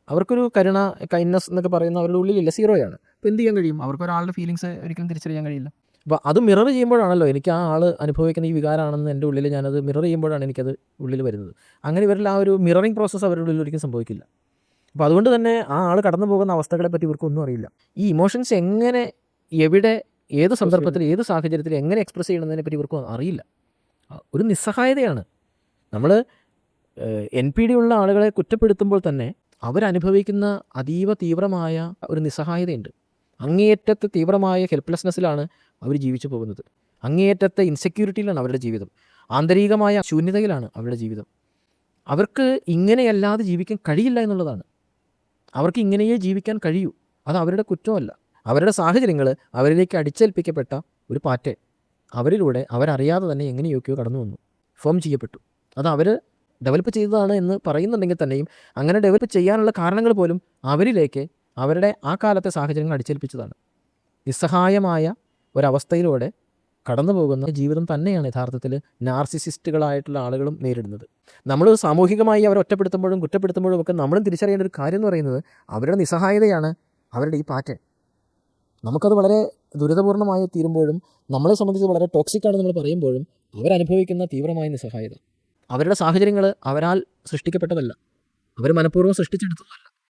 അവർക്കൊരു കരുണ, കൈൻഡ്നസ് എന്നൊക്കെ പറയുന്ന അവരുടെ ഉള്ളിലില്ല, സീറോയാണ്. അപ്പോൾ എന്ത് ചെയ്യാൻ കഴിയും? അവർക്ക് ഒരാളുടെ ഫീലിങ്സ് ഒരിക്കലും തിരിച്ചറിയാൻ കഴിയില്ല. അപ്പോൾ അത് മിറർ ചെയ്യുമ്പോഴാണല്ലോ എനിക്ക് ആ ആൾ അനുഭവിക്കുന്ന ഈ വികാരമാണെന്ന് എൻ്റെ ഉള്ളിൽ ഞാനത് മിറർ ചെയ്യുമ്പോഴാണ് എനിക്കത് ഉള്ളിൽ വരുന്നത്. അങ്ങനെ ഇവരിൽ ആ ഒരു മിററിങ് പ്രോസസ്സ് അവരുടെ ഉള്ളിൽ ഒരിക്കലും സംഭവിക്കില്ല. അപ്പോൾ അതുകൊണ്ട് തന്നെ ആ ആൾ കടന്നു പോകുന്ന അവസ്ഥകളെ പറ്റി ഇവർക്കൊന്നും അറിയില്ല. ഈ ഇമോഷൻസ് എങ്ങനെ, എവിടെ, ഏത് സന്ദർഭത്തിൽ, ഏത് സാഹചര്യത്തിൽ എങ്ങനെ എക്സ്പ്രസ് ചെയ്യണമെന്നതിനെ പറ്റി ഇവർക്കും അറിയില്ല. ഒരു നിസ്സഹായതയാണ്. നമ്മൾ NPD ഉള്ള ആളുകളെ കുറ്റപ്പെടുത്തുമ്പോൾ തന്നെ അവരനുഭവിക്കുന്ന അതീവ തീവ്രമായ ഒരു നിസ്സഹായതയുണ്ട്. അങ്ങേയറ്റത്തെ തീവ്രമായ ഹെൽപ്ലെസ്നെസ്സിലാണ് അവർ ജീവിച്ചു പോകുന്നത്. അങ്ങേയറ്റത്തെ ഇൻസെക്യൂരിറ്റിയിലാണ് അവരുടെ ജീവിതം. ആന്തരികമായ ശൂന്യതയിലാണ് അവരുടെ ജീവിതം. അവർക്ക് ഇങ്ങനെയല്ലാതെ ജീവിക്കാൻ കഴിയില്ല എന്നുള്ളതാണ്. അവർക്ക് ഇങ്ങനെയേ ജീവിക്കാൻ കഴിയൂ. അത് അവരുടെ കുറ്റമല്ല. അവരുടെ സാഹചര്യങ്ങൾ അവരിലേക്ക് അടിച്ചേൽപ്പിക്കപ്പെട്ട ഒരു പാറ്റേൺ അവരിലൂടെ അവരറിയാതെ തന്നെ എങ്ങനെയൊക്കെയോ കടന്നു വന്നു, ഫോം ചെയ്യപ്പെട്ടു. അത് അവർ ഡെവലപ്പ് ചെയ്തതാണ് എന്ന് പറയുന്നുണ്ടെങ്കിൽ തന്നെയും അങ്ങനെ ഡെവലപ്പ് ചെയ്യാനുള്ള കാരണങ്ങൾ പോലും അവരിലേക്ക് അവരുടെ ആ കാലത്തെ സാഹചര്യങ്ങൾ അടിച്ചേൽപ്പിച്ചതാണ്. നിസ്സഹായമായ ഒരവസ്ഥയിലൂടെ കടന്നു പോകുന്ന ജീവിതം തന്നെയാണ് യഥാർത്ഥത്തിൽ നാർസിസിസ്റ്റുകളായിട്ടുള്ള ആളുകളും നേരിടുന്നത്. നമ്മൾ സാമൂഹികമായി അവരെ ഒറ്റപ്പെടുത്തുമ്പോഴും കുറ്റപ്പെടുത്തുമ്പോഴും ഒക്കെ നമ്മളും തിരിച്ചറിയേണ്ട ഒരു കാര്യം എന്ന് പറയുന്നത് അവരുടെ നിസ്സഹായതയാണ്, അവരുടെ ഈ പാറ്റേൺ. നമുക്കത് വളരെ ദുരിതപൂർണ്ണമായി തീരുമ്പോഴും നമ്മളെ സംബന്ധിച്ച് വളരെ ടോക്സിക്കാണെന്ന് നമ്മൾ പറയുമ്പോഴും അവരനുഭവിക്കുന്ന തീവ്രമായ നിസ്സഹായത, അവരുടെ സാഹചര്യങ്ങൾ അവരാൽ സൃഷ്ടിക്കപ്പെട്ടതല്ല, അവർ മനഃപൂർവ്വം സൃഷ്ടിച്ചെടുത്തതല്ല.